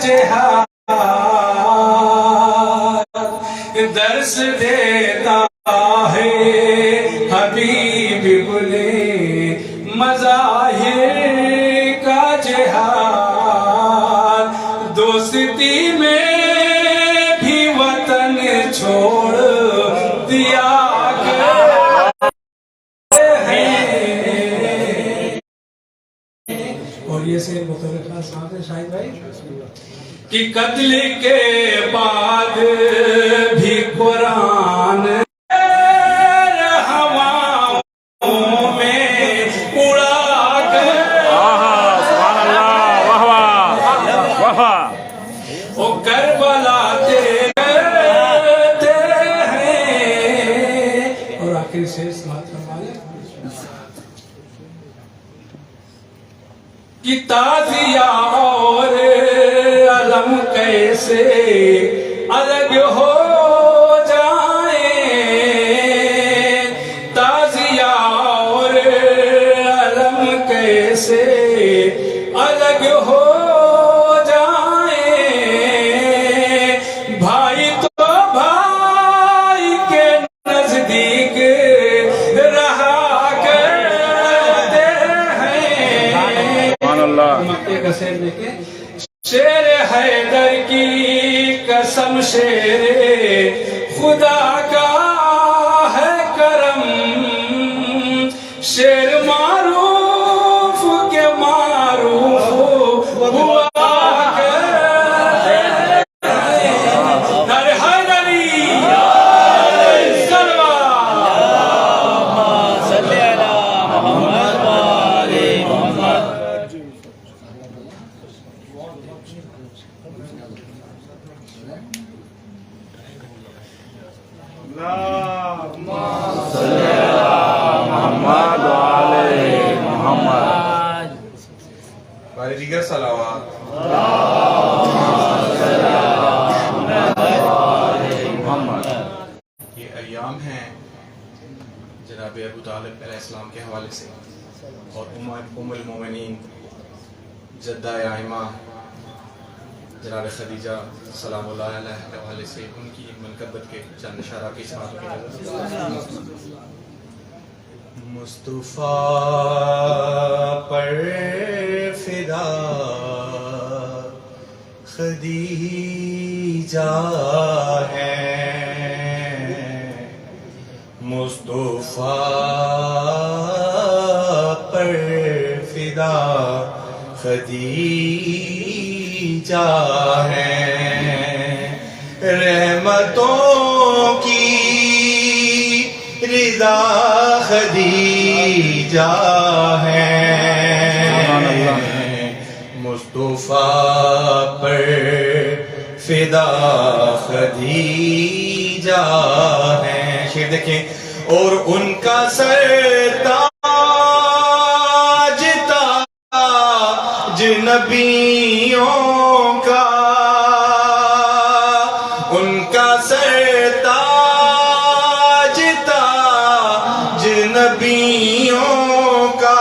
جہاد درس دیتا ہے حبیب بلے مظاہر کا جہاد دوستی میں بھی وطن چھوڑ دیا اور یہ سے بطور خاص صاحب ہے شاہد بھائی کہ قتل کے بعد بھی قرآن ہواؤں میں اڑا کر سبحان اللہ واہ واہ واہ وہ کربلا کرتے ہیں اور آخر سے سماعت فرما لیں کہ تازیہ اور علم کیسے الگ ہو جائیں تازیہ اور علم کیسے الگ ہو جائیں بھائی تو بھائی کے نزدیک رہا کرتے ہیں مکے کا شعر دیکھیں شیر حیدر کی قسم شیر خدا کا ہے کرم شیر معروف کے معروف ہوا کرتے ہیں در حیدری صلی علی محمد و آل محمد محمد و آل محمد بارے دیگر صلوات یہ ایام ہیں جناب ابو طالب علیہ السلام کے حوالے سے اور ام المومنین جدہ ائمہ جناب خدیجہ سلام اللہ علیہ کے حوالے سے ان کی منقبت کے چند اشارہ کی سماعت کی مصطفیٰ پر فدا خدیجہ ہے مصطفیٰ پر فدا خدیجہ ہے رحمتوں کی رضا خدیجہ ہے مصطفیٰ پر فدا خدیجہ ہے شعر دیکھیں اور ان کا سرتاج تاج نبیوں کا ان کا سرتاج تاج نبیوں کا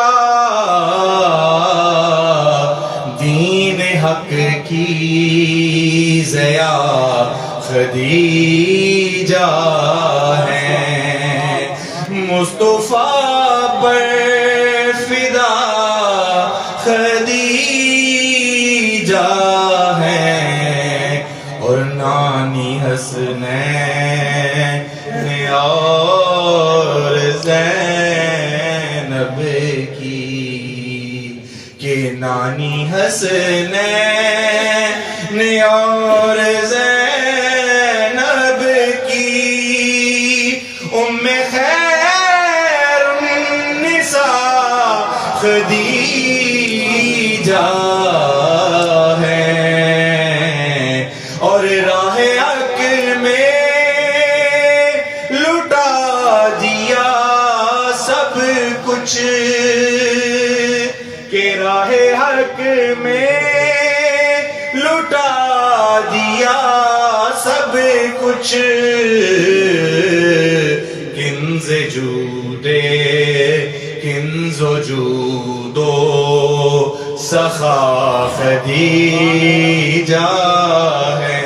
دین حق کی ضیا خدیجہ ہے مصطفیٰ پر فدا خدیجہ ہے اور نانی حسنین اور زینب کی کہ نانی حسنین اور زینب کی ام خیر النساء خدیجہ ہے اور راہ حق میں لٹا دیا سب کچھ کہ راہ حق میں لٹا دیا سب کچھ کنز جودے کنز و جودو سخا خدیجہ ہے،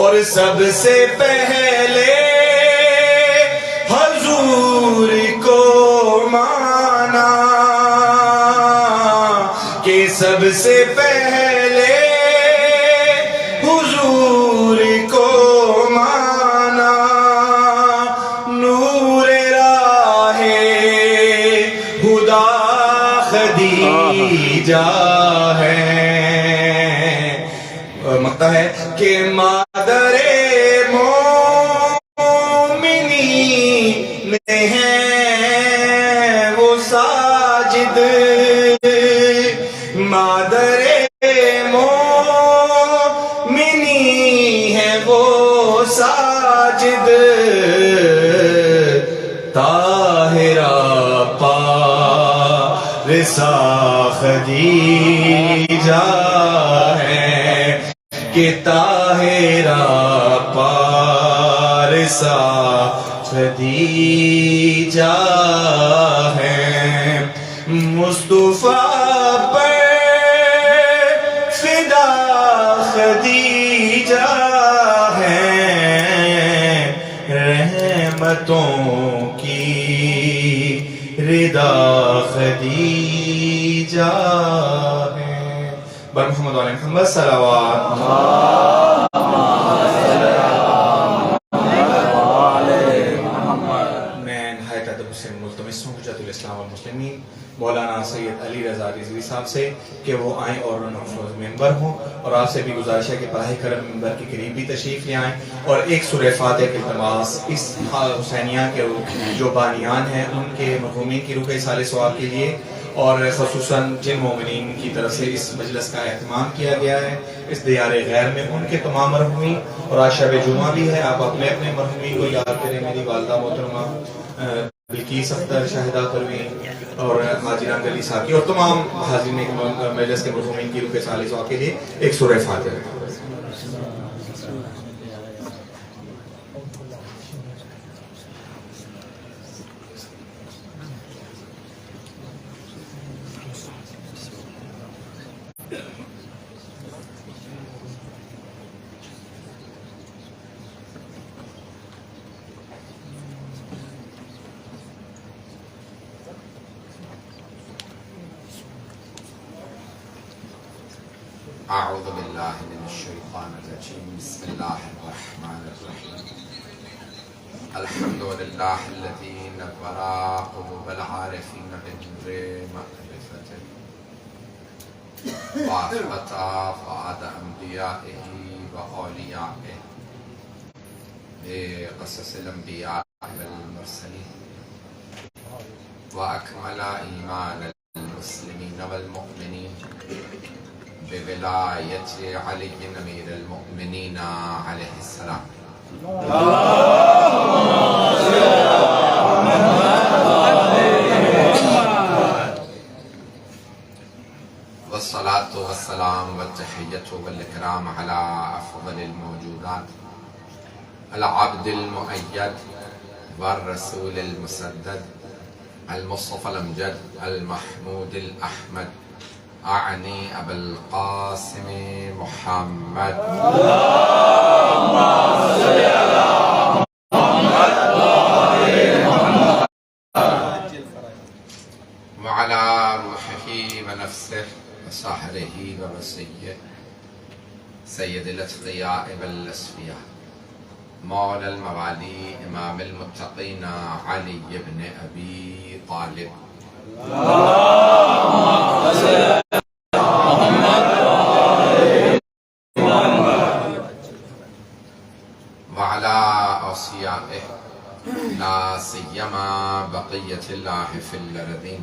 اور سب سے پہلے حضور کو مانا کہ سب سے پہلے حضور کو مانا، نور راہ خدا خدیجہ ہے۔ مقطع ہے کہ مادر مومنین ہیں وہ ساجد، مادر مومنین ہیں وہ ساجد، طاہرہ پارسا خدیجہ ہے کہ طاہرہ پارسا خدیجہ ہے، مصطفیٰ پر فدا خدیجہ ہے، رحمتوں کی ردا خدیجہ ہے۔ بر محمد علیہ محمد صلوات۔ میں نہایت ادب سے ملتمس ہوں حجت الاسلام والمسلمین مولانا سید علی رضا رضوی صاحب سے کہ وہ آئیں اور ممبر ہوں، اور آپ سے بھی گزارش ہے کہ براہ کرم ممبر کے قریب بھی تشریف لے آئیں، اور ایک سورہ فاتحہ کے التماس اس حسینیہ کے جو بانیان ہیں ان کے مرحومین کی روح ایصال ثواب کے لیے، اور خصوصاً جن مومنین کی طرف سے اس مجلس کا اہتمام کیا گیا ہے اس دیار غیر میں، ان کے تمام مرحومین، اور آج شب جمعہ بھی ہے، آپ اپنے اپنے مرحومین کو یاد کریں، میری والدہ محترمہ بلقیس اختر، شاہدہ پروین اور حاجران گلی ساکی اور تمام حاضرین مجلس کے مرحومین کی روح ایصال ثواب کے لیے ایک سورہ فاتحہ۔ اعوذ باللہ من الشیطان الرجیم، بسم اللہ الرحمن الرحیم، الحمد للہ الذی نور قلوب العارفین بنور معرفته وأثبت فؤاد أنبيائه وأوليائه بقصص الأنبياء والمرسلين، وأكمل إيمان المسلمين والمؤمنين بولاية علي أمير المؤمنين عليه السلام. والصلاة والسلام والتحية والإكرام على أفضل الموجودات، العبد المؤيد والرسول المسدد، المصطفى الأمجد المحمود الأحمد، أعني أبا القاسم محمد. اللهم صل على محمد وعلى روحه ونفسه وصحره ووصيه سيد الأتقياء والأصفياء، مولى الموالي، إمام المتقين، علي بن أبي طالب. اللهم صل وعلى أوصيائه، لا سيما بقية الله في الأرضين،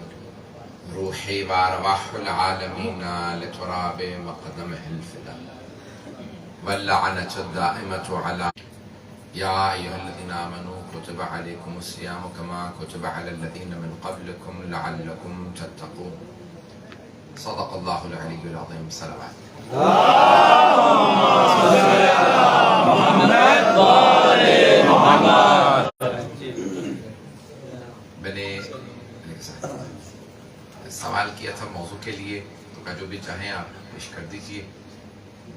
روحي وأرواح العالمين لتراب مقدمه الفداء، واللعنة الدائمة على. يا أيها الذين آمنوا كتب عليكم الصيام كما كتب على الذين من قبلكم لعلكم تتقون. صدق الله العلي العظيم. صلوات. اللهم صل على محمد وآل محمد. میں نے سوال کیا تھا موضوع کے لیے کا جو بھی چاہیں آپ پیش کر دیجئے۔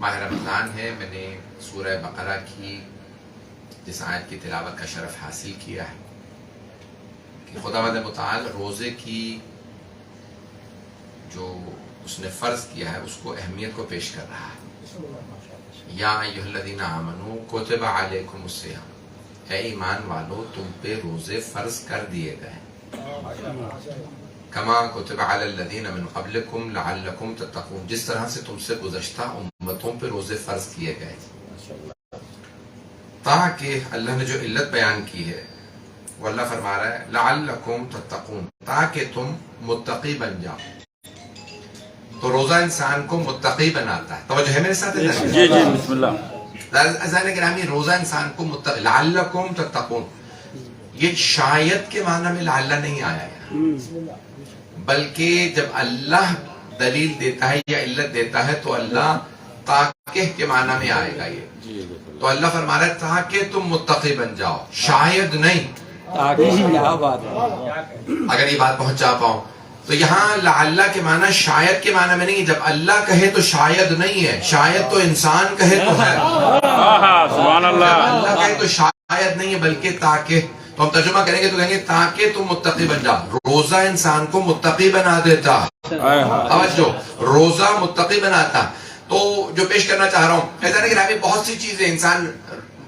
ماہ رمضان ہے، میں نے سورہ بقرہ کی جس آیت کی تلاوت کا شرف حاصل کیا ہے کہ خداوند متعال روزے کی جو اس نے فرض کیا ہے اس کو اہمیت کو پیش کر رہا ہے۔ یا ایھا الذین آمنوا کتب علیکم الصیام، اے ایمان والو تم پہ روزے فرض کر دیے گئے کما کتب علی الذین من قبلکم لعلکم تتقون، جس طرح سے تم سے گزشتہ امتوں پہ روزے فرض کیے گئے تاکہ اللہ نے جو علت بیان کی ہے وہ اللہ فرما رہا ہے لعلکم تتقون، تاکہ تم متقی بن جاؤ۔ تو روزہ انسان کو متقی بناتا ہے۔ توجہ ہے میرے ساتھ؟ جی بسم اللہ۔ عزیزان گرامی، روزہ انسان کو متقی، لعلکم تتقون، یہ شاید کے معنی میں لعل نہیں آیا ہے، بلکہ جب اللہ دلیل دیتا ہے یا علت دیتا ہے تو اللہ تاکہ کے معنی میں آئے گا یہ۔ تو اللہ فرما رہا ہے تاکہ تم متقی بن جاؤ، شاید نہیں۔ اگر یہ بات پہنچا پاؤں تو یہاں لعل کے معنی شاید کے معنی میں نہیں، جب اللہ کہے تو شاید نہیں ہے، شاید تو انسان کہے تو ہے، سبحان اللہ۔ اللہ کہے تو شاید نہیں ہے بلکہ تاکہ۔ تو ہم ترجمہ کریں گے تو کہیں گے تاکہ تم متقی بن جاؤ۔ روزہ انسان کو متقی بنا دیتا، توجہ، روزہ متقی بناتا۔ تو جو پیش کرنا چاہ رہا ہوں، ایسا نہیں کہ بہت سی چیزیں انسان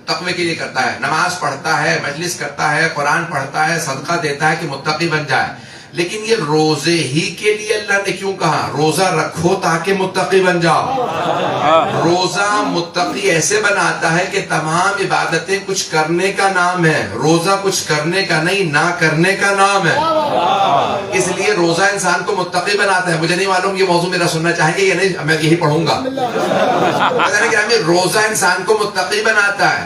تقوی کے لیے کرتا ہے، نماز پڑھتا ہے، مجلس کرتا ہے، قرآن پڑھتا ہے، صدقہ دیتا ہے کہ متقی بن جائے، لیکن یہ روزے ہی کے لیے اللہ نے کیوں کہا روزہ رکھو تاکہ متقی بن جاؤ؟ روزہ متقی ایسے بناتا ہے کہ تمام عبادتیں کچھ کرنے کا نام ہے، روزہ کچھ کرنے کا نہیں، نہ کرنے کا نام ہے۔ اس لیے روزہ انسان کو متقی بناتا ہے۔ مجھے نہیں معلوم یہ موضوع میرا سننا چاہیں گے یا نہیں، میں یہی پڑھوں گا۔ روزہ انسان کو متقی بناتا ہے۔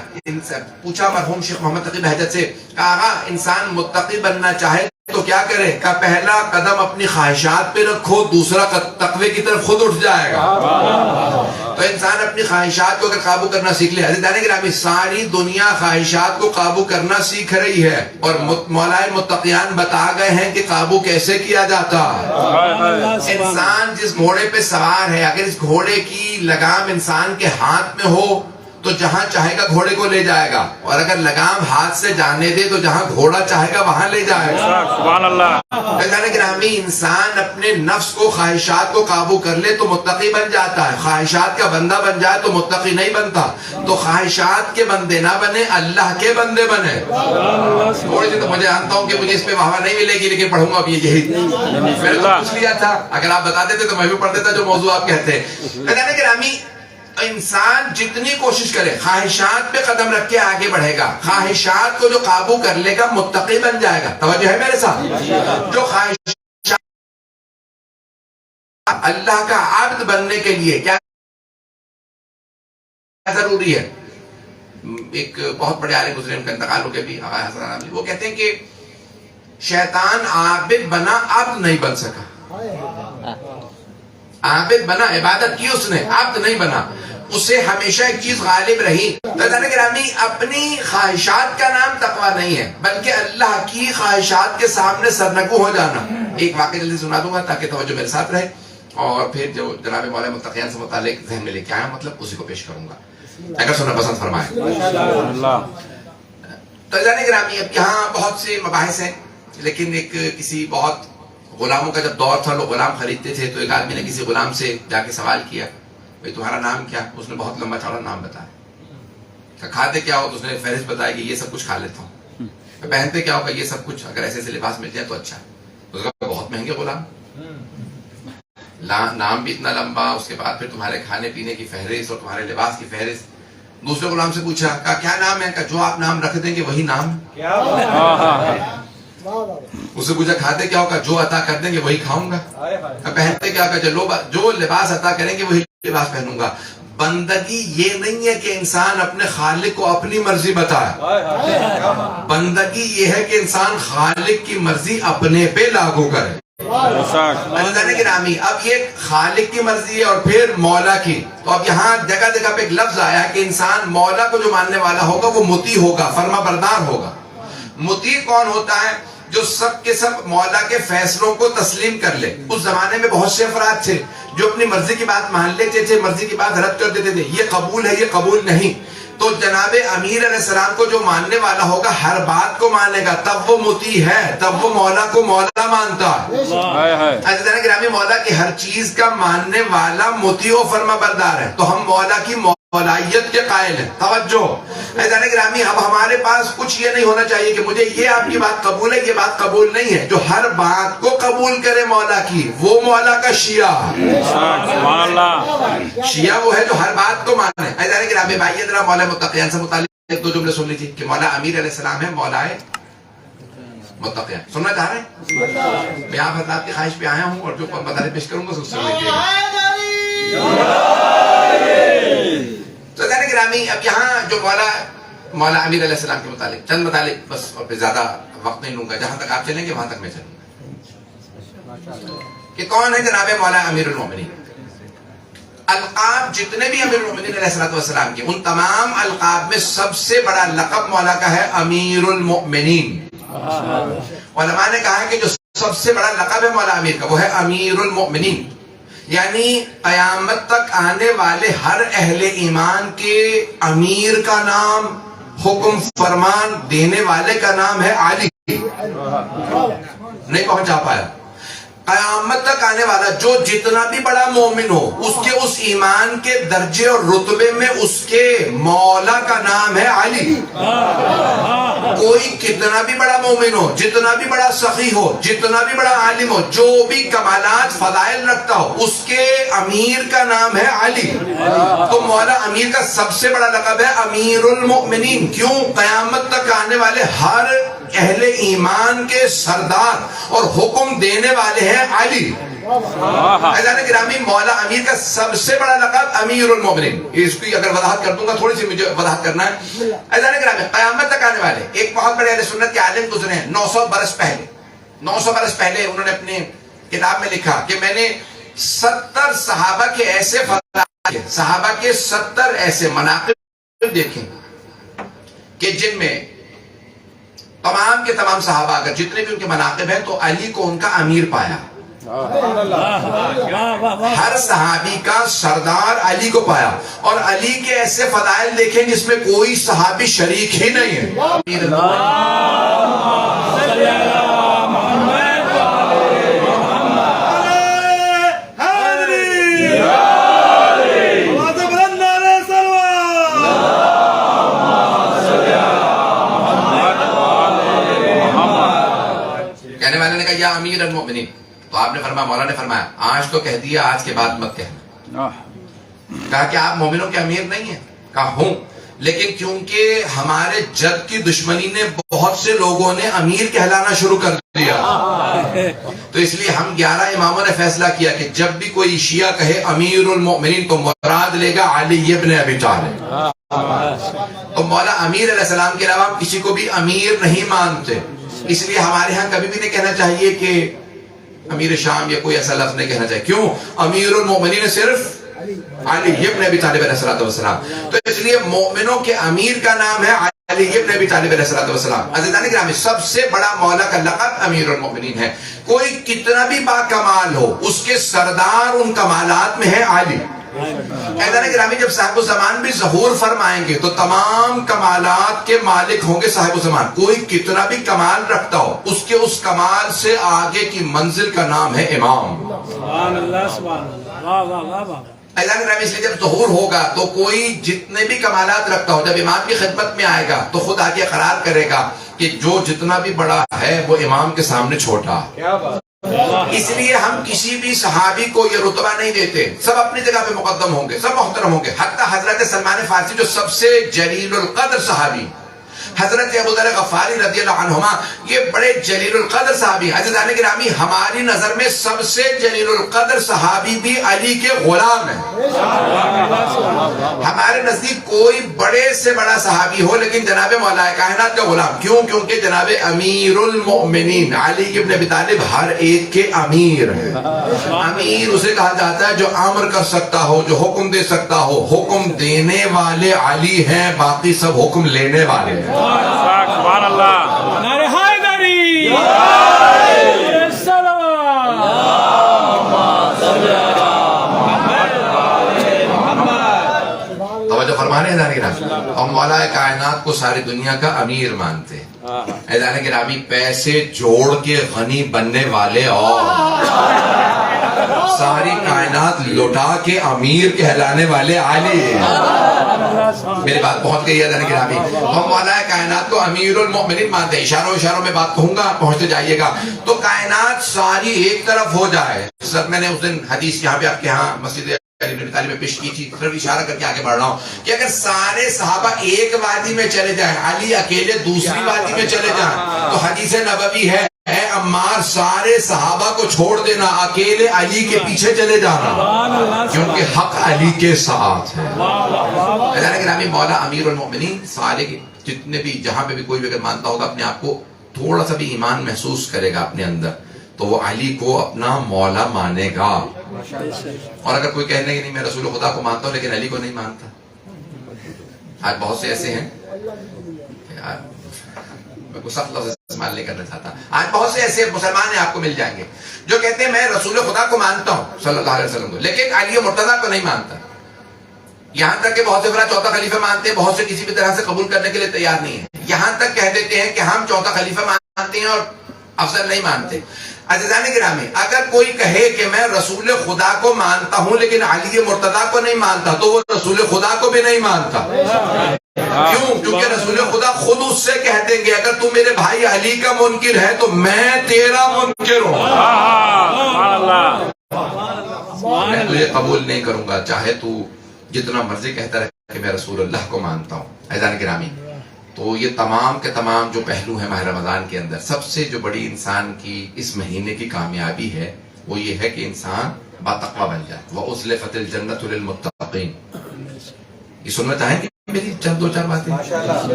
پوچھا مرحوم شیخ محمد تقی بہجت سے، کہا انسان متقی بننا چاہے تو کیا کرے؟ کہ پہلا قدم اپنی خواہشات پہ رکھو، دوسرا تقوی کی طرف خود اٹھ جائے گا۔ تو انسان اپنی خواہشات کو اگر قابو کرنا سیکھ لے، عزیزان گرامی ساری دنیا خواہشات کو قابو کرنا سیکھ رہی ہے، اور مولائے متقیان بتا گئے ہیں کہ قابو کیسے کیا جاتا۔ انسان جس گھوڑے پہ سوار ہے، اگر اس گھوڑے کی لگام انسان کے ہاتھ میں ہو تو جہاں چاہے گا گھوڑے کو لے جائے گا، اور اگر لگام ہاتھ سے جانے دے تو جہاں گھوڑا چاہے گا وہاں لے جائے گا۔ سبحان اللہ۔ گرامی انسان اپنے نفس کو، خواہشات کو قابو کر لے تو متقی بن جاتا ہے، خواہشات کا بندہ بن جائے تو متقی نہیں بنتا۔ تو خواہشات کے بندے نہ بنے، اللہ کے بندے بنے۔ تھوڑی سی تو مجھے جانتا ہوں کہ مجھے اس پہ واہ نہیں ملے گی، لیکن پڑھوں گا اب یہی میں نے پوچھ لیا تھا، اگر آپ بتا دیتے تو میں بھی پڑھ دیتا جو موضوع آپ کہتے ہیں۔ گرامی انسان جتنی کوشش کرے خواہشات پہ قدم رکھ کے آگے بڑھے گا، خواہشات کو جو قابو کر لے گا متقی بن جائے گا۔ توجہ ہے میرے ساتھ؟ جو خواہشات اللہ کا عبد بننے کے لیے کیا ضروری ہے؟ ایک بہت بڑے عالم گزرے، ان کا انتقال ہو گیا بھی، آقا حسن علی، وہ کہتے ہیں کہ شیطان عابد بنا، عبد نہیں بن سکا۔ عابد بنا، عبادت کی اس نے، عبد نہیں بنا۔ اسے ہمیشہ ایک چیز غالب رہی۔ گرامی اپنی خواہشات کا نام تقویٰ نہیں ہے، بلکہ اللہ کی خواہشات کے سامنے سرنگو ہو جانا۔ ایک واقعہ جلدی سنا دوں گا تاکہ توجہ میرے ساتھ رہے، اور پھر جو جناب مولا متقیان سے متعلق ذہن میں لے کے آیا مطلب اسی کو پیش کروں گا، اگر سننا پسند فرمائے۔ تو گرامی اب یہاں بہت سے مباحث ہیں، لیکن ایک کسی بہت غلاموں کا جب دور تھا، لوگ غلام خریدتے تھے، تو ایک آدمی نے کسی غلام سے جا کے سوال کیا، بھئی تمہارا نام کیا؟ اس نے بہت لمبا چوڑا نام بتایا۔ کھاتے کیا ہو؟ تو اس نے فہرست بتایا کہ یہ سب کچھ کھا لیتا ہوں۔ پہنتے کیا ہو؟ کہ یہ سب کچھ، اگر ایسے ایسے لباس مل جائے تو اچھا ہے۔ اس کا بہت مہنگے غلام، نام بھی اتنا لمبا، اس کے بعد پھر تمہارے کھانے پینے کی فہرست اور تمہارے لباس کی فہرست۔ دوسرے غلام سے پوچھا، کہا کیا نام ہے؟ کہا جو آپ نام رکھ دیں گے وہی نام ہے۔ اس سے پوچھا کھاتے کیا ہوگا؟ جو عطا کر دیں گے وہی کھاؤں گا۔ پہنتے کیا ہوگا؟ جو لباس عطا کریں گے وہی لباس پہنوں گا۔ بندگی یہ نہیں ہے کہ انسان اپنے خالق کو اپنی مرضی بتائے، بندگی یہ ہے کہ انسان خالق کی مرضی اپنے پہ لاگو کرے۔ گرامی اب یہ خالق کی مرضی ہے اور پھر مولا کی، تو اب یہاں جگہ جگہ پہ ایک لفظ آیا کہ انسان مولا کو جو ماننے والا ہوگا وہ مطیع ہوگا، فرما بردار ہوگا۔ مطیع کون ہوتا ہے؟ جو سب کے سب مولا کے فیصلوں کو تسلیم کر لے. اس زمانے میں بہت سے افراد تھے جو اپنی مرضی کی بات مان لیتے تھے, مرضی کی بات رد کر دیتے تھے, یہ قبول ہے یہ قبول نہیں. تو جناب امیر علیہ السلام کو جو ماننے والا ہوگا ہر بات کو مانے گا, تب وہ مطیع ہے, تب وہ مولا کو مولا مانتا ہے. عزیزان گرامی, مولا کی ہر چیز کا ماننے والا مطیع و فرما بردار ہے. تو ہم مولا کی مولائیت کے قائل ہیں. توجہ عزیزان گرامی, اب ہمارے پاس کچھ یہ نہیں ہونا چاہیے کہ مجھے یہ آپ کی بات قبول ہے, یہ بات قبول نہیں ہے. جو ہر بات کو قبول کرے مولا کی, وہ مولا کا شیعہ. شیعہ وہ ہے جو ہر بات کو مانے. عزیزان گرامی, بھائی ذرا مولا متقیان سے متعلق دو جملے سن لیجیے کہ مولا امیر علیہ السلام ہے مولا متقیان. سننا چاہ رہے ہیں؟ میں آپ حضرات کی خواہش پہ آیا ہوں اور جو مطالب پیش کروں گا اس سے لیجیے. تو عزیزان گرامی, اب یہاں جو مولا امیر علیہ السلام کے متعلق چند متعلق بس, اور پہ زیادہ وقت نہیں لوں گا. جہاں تک آپ چلیں گے وہاں تک میں چلوں گا کہ کون ہے جناب مولا امیر المومنین. القاب جتنے بھی امیر المومنین علیہ السلام کے, ان تمام القاب میں سب سے بڑا لقب مولا کا ہے امیر المؤمنین. علماء نے کہا ہے کہ جو سب سے بڑا لقب ہے مولا امیر کا وہ ہے امیر المؤمنین. یعنی قیامت تک آنے والے ہر اہل ایمان کے امیر کا نام, حکم فرمان دینے والے کا نام ہے علی. نہیں پہنچا پایا. قیامت تک آنے والا جو جتنا بھی بڑا مومن ہو, اس کے اس ایمان کے درجے اور رتبے میں اس کے مولا کا نام ہے علی. کوئی کتنا بھی بڑا مومن ہو, جتنا بھی بڑا سخی ہو, جتنا بھی بڑا عالم ہو, جو بھی کمالات فضائل رکھتا ہو, اس کے امیر کا نام ہے علی. تو مولا امیر کا سب سے بڑا لقب ہے امیر المؤمنین. کیوں؟ قیامت تک آنے والے ہر اہل ایمان کے سردار اور حکم دینے والے ہیں علی. عزیزان گرامی, مولا امیر کا سب سے بڑا لقب امیر المومنین. اس کی اگر وضاحت کر دوں گا, تھوڑی سی مجھے وضاحت کرنا ہے. عزیزان گرامی, قیامت تک آنے والے ایک بہت بڑے اہل سنت کے عالم گزرے ہیں 900 برس پہلے. انہوں نے اپنی کتاب میں لکھا کہ میں نے 70 صحابہ کے ایسے فضائل, صحابہ کے 70 ایسے مناقب دیکھے کہ جن میں تمام کے تمام صحابہ اگر جتنے بھی ان کے مناقب ہیں تو علی کو ان کا امیر پایا. ہر صحابی کا سردار علی کو پایا, اور علی کے ایسے فضائل دیکھیں جس میں کوئی صحابی شریک ہی نہیں ہے. کہنے والے نے کہا یا امیر المؤمنین, تو آپ نے فرمایا, مولا نے فرمایا آج تو کہہ دیا, آج کے بعد مت کہنا. کہا کہ آپ مومنوں کے امیر نہیں ہیں؟ کہا ہوں, لیکن کیونکہ ہمارے جد کی دشمنی نے بہت سے لوگوں نے امیر کہلانا شروع کر دیا, تو اس لیے ہم 11 اماموں نے فیصلہ کیا کہ جب بھی کوئی شیعہ کہے امیر المؤمنین تو مراد لے گا علی ابن ابی طالب. تو مولا امیر علیہ السلام کے علاوہ ہم کسی کو بھی امیر نہیں مانتے. اس لیے ہمارے ہاں کبھی بھی نہیں کہنا چاہیے کہ امیر شام یا کوئی ایسا لفظ نہیں کہنا چاہیے. کیوں؟ امیر المؤمنین صرف علی ابن ابی طالب علیہ السلام. تو اس لیے مومنوں کے امیر کا نام ہے علی ابن ابی طالب علیہ السلام. عزیزان گرامی, سب سے بڑا مولا کا لقب امیر المؤمنین ہے. کوئی کتنا بھی با کمال ہو, اس کے سردار ان کمالات میں ہے علی. عزیزان گرامی, جب صاحب الزمان بھی ظہور فرمائیں گے تو تمام کمالات کے مالک ہوں گے صاحب الزمان. کوئی کتنا بھی کمال رکھتا ہو, اس کے اس کمال سے آگے کی منزل کا نام ہے امام. سبحان اللہ, سبحان اللہ, واہ واہ واہ واہ. عزیزان گرامی, اس لیے جب ظہور ہوگا تو کوئی جتنے بھی کمالات رکھتا ہو, جب امام کی خدمت میں آئے گا تو خود آگے قرار کرے گا کہ جو جتنا بھی بڑا ہے وہ امام کے سامنے چھوٹا. اس لیے ہم کسی بھی صحابی کو یہ رتبہ نہیں دیتے. سب اپنی جگہ پہ مقدم ہوں گے, سب محترم ہوں گے. حتیٰ حضرت سلمان فارسی جو سب سے جلیل القدر صحابی, حضرت ابو ذر غفاری رضی اللہ عنہما, یہ بڑے جلیل القدر صحابی. عزیزان گرامی, ہماری نظر میں سب سے جلیل القدر صحابی بھی علی کے غلام ہیں. ہمارے نزدیک کوئی بڑے سے بڑا صحابی ہو لیکن جناب مولا کائنات کا غلام. کیوں؟ کیونکہ جناب امیر المؤمنین علی ابن ابی طالب ہر ایک کے امیر ہیں. امیر اسے کہا جاتا ہے جو امر کر سکتا ہو, جو حکم دے سکتا ہو. حکم دینے والے علی ہیں, باقی سب حکم لینے والے ہیں. سبحان اللہ, نعرہ حیدری, توجہ فرمانے ہیں گرامی، اور مولا کائنات کو ساری دنیا کا امیر مانتے ہیں. ایدان گرامی پیسے جوڑ کے غنی بننے والے اور ساری کائنات لوٹا کے امیر کہلانے والے عالی. میری بات پہنچ گئی ہے ایدان گرامی. ہم مولا کائنات کو امیر المؤمنین مانتے ہیں. اشاروں میں بات کہوں گا، پہنچتے جائیے گا. تو کائنات ساری ایک طرف ہو جائے. سر میں نے اس دن حدیث یہاں پہ آپ کے ہاں مسجد میں پیش کی تھی، صرف اشارہ کر کے آگے بڑھ رہا ہوں کہ اگر سارے صحابہ ایک وادی میں چلے جائیں، علی اکیلے دوسری وادی میں چلے جائیں، تو حدیث نبوی ہے اے عمار سارے صحابہ کو چھوڑ دینا، اکیلے علی کے پیچھے چلے جانا، کیونکہ حق علی کے ساتھ ہے. گرامی مولا امیر المؤمنین سارے جتنے بھی جہاں پہ بھی کوئی بھی اگر مانتا ہوگا اپنے آپ کو تھوڑا سا بھی ایمان محسوس کرے گا اپنے اندر، تو وہ علی کو اپنا مولا مانے گا. اور اگر کوئی کہنے کہ نہیں میں رسول خدا کو مانتا ہوں لیکن علی کو نہیں مانتا. آج بہت سے ایسے ہیں، میں کوئی سخت لفظ استعمال نہیں کرنا چاہتا، آج بہت سے ایسے مسلمان ہیں آپ کو مل جائیں گے جو کہتے ہیں میں رسول خدا کو مانتا ہوں صلی اللہ علیہ وسلم کو، لیکن علی مرتضیٰ کو نہیں مانتا. یہاں تک کہ بہت سے فرا چوتھا خلیفہ مانتے ہیں، بہت سے کسی بھی طرح سے قبول کرنے کے لیے تیار نہیں ہے. یہاں تک کہہ دیتے ہیں کہ ہم چوتھا خلیفہ مانتے ہیں اور افضل نہیں مانتے. عزیزان گرامی، اگر کوئی کہے کہ میں رسول خدا کو مانتا ہوں لیکن علی مرتضیٰ کو نہیں مانتا، تو وہ رسول خدا کو بھی نہیں مانتا. کیوں؟ کیونکہ رسول خدا خود اس سے کہہ دیں گے اگر تو میرے بھائی علی کا منکر ہے تو میں تیرا منکر ہوں، میں تجھے قبول نہیں کروں گا، چاہے تو جتنا مرضی کہتا رہے کہ میں رسول اللہ کو مانتا ہوں. عزیزان گرامی، تو یہ تمام کے تمام جو پہلو ہیں ماہ رمضان کے اندر، سب سے جو بڑی انسان کی اس مہینے کی کامیابی ہے وہ یہ ہے کہ انسان باتقوی بن جائے. وَأُزْلِفَتِ الْجَنَّةُ لِلْمُتَّقِينَ. یہ سننا چاہیں گے میری چند دو چار باتیں؟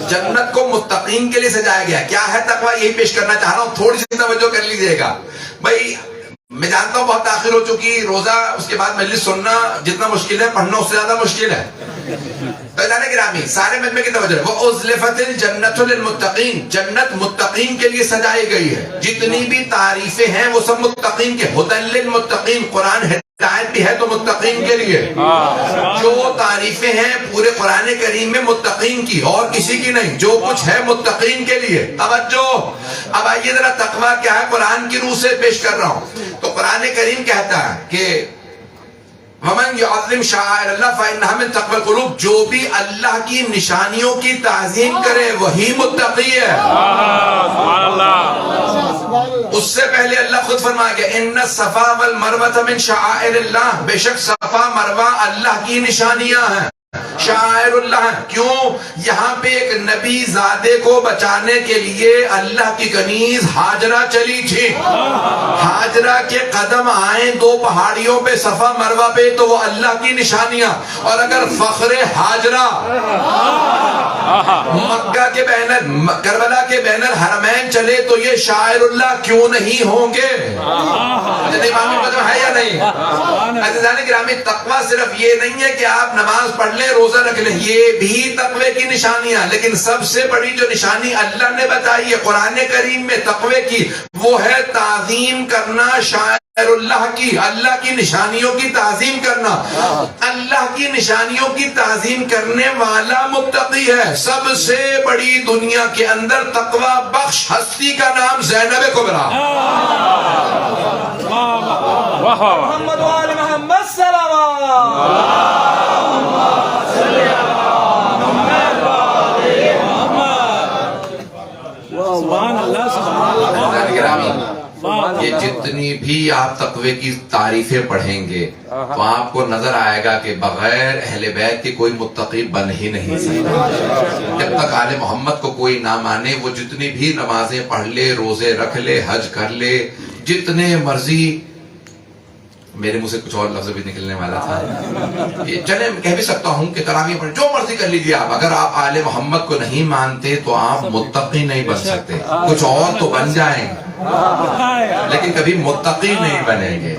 جنت کو متقین کے لیے سجایا گیا. کیا ہے تقوی؟ یہی پیش کرنا چاہ رہا ہوں، تھوڑی سی توجہ کر لیجئے گا. بھائی میں جانتا ہوں بہت تاخیر ہو چکی، روزہ اس کے بعد مجلس سننا جتنا مشکل ہے پڑھنا اس سے زیادہ مشکل ہے. گرامی سارے مجمع کی توجہ. وَأُزْلِفَتِ الْجَنَّةُ لِلْمُتَّقِينَ. جنت متقین کے لیے سجائی گئی ہے. جتنی بھی تعریفیں ہیں وہ سب متقین کے. هُدًى لِلْمُتَّقِينَ. قرآن ہدایت بھی ہے تو متقین کے لیے. جو تعریفیں ہیں پورے قرآن کریم میں متقین کی اور کسی کی نہیں، جو کچھ ہے متقین کے لیے. توجہ. اب آئیے ذرا تقویٰ کیا ہے قرآن کی روح سے پیش کر رہا ہوں. تو قرآن کریم کہتا ہے کہ وَمَنْ يُعَظِّمْ شَعَائِرَ اللَّهِ فَإِنَّهَا مِنْ تَقْوَى الْقُلُوبِ. جو بھی اللہ کی نشانیوں کی تعظیم کرے وہی متقی ہے. سبحان اللہ. اس سے پہلے اللہ خود فرمایا گیا اِنَّ الصَّفَا وَالْمَرْوَةَ مِنْ شَعَائِرِ اللَّهِ. بے شک صفا مروہ اللہ کی نشانیاں ہیں، شاعر اللہ. کیوں؟ یہاں پہ ایک نبی زادے کو بچانے کے لیے اللہ کی کنیز ہاجرہ چلی تھی. ہاجرہ کے قدم آئیں دو پہاڑیوں پہ صفا مروہ پہ تو وہ اللہ کی نشانیاں. اور اگر فخر ہاجرہ مکہ کے بین کربلا کے بین الحرمین چلے تو یہ شاعر اللہ کیوں نہیں ہوں گے؟ ہے یا نہیں؟ عزیزان گرامی، تقویٰ صرف یہ نہیں ہے کہ آپ نماز پڑھ لیں روزہ رکھ لیں، یہ بھی تقوی کی نشانیاں. لیکن سب سے بڑی جو نشانی اللہ نے بتائی ہے قرآن کریم میں تقوی کی، وہ ہے تعظیم کرنا شاعر اللہ کی، اللہ کی نشانیوں کی تعظیم کرنا. اللہ کی نشانیوں کی تعظیم کرنے والا متقی ہے. سب سے بڑی دنیا کے اندر تقوی بخش ہستی کا نام زینب کبریٰ. محمد وآل محمد صلوات. سبحان اللہ. سبحان اللہ. یہ جتنی بھی آپ تقوی کی تعریفیں پڑھیں گے تو آپ کو نظر آئے گا کہ بغیر اہل بیت کے کوئی متقی بن ہی نہیں سکتا. جب تک آل محمد کو کوئی نہ مانے وہ جتنی بھی نمازیں پڑھ لے، روزے رکھ لے، حج کر لے، جتنے مرضی، میرے منہ سے کچھ اور لفظ بھی نکلنے والا تھا، چلے کہہ بھی سکتا ہوں کہ تراویح پڑھ جو مرضی کر لیجیے آپ، اگر آپ آل محمد کو نہیں مانتے تو آپ متقی نہیں بن سکتے. کچھ اور تو بن جائیں لیکن کبھی متقی نہیں بنیں گے.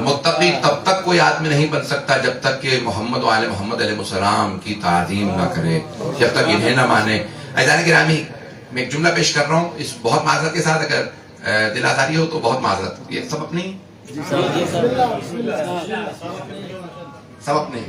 متقی تب تک کوئی آدمی نہیں بن سکتا جب تک کہ محمد و آل محمد علیہ السلام کی تعظیم نہ کرے، جب تک انہیں نہ مانے. عزیزان گرامی، میں ایک جملہ پیش کر رہا ہوں اس بہت معذرت کے ساتھ، اگر دل آزاری ہو تو بہت معذرت. یہ سب اپنی سب اپنے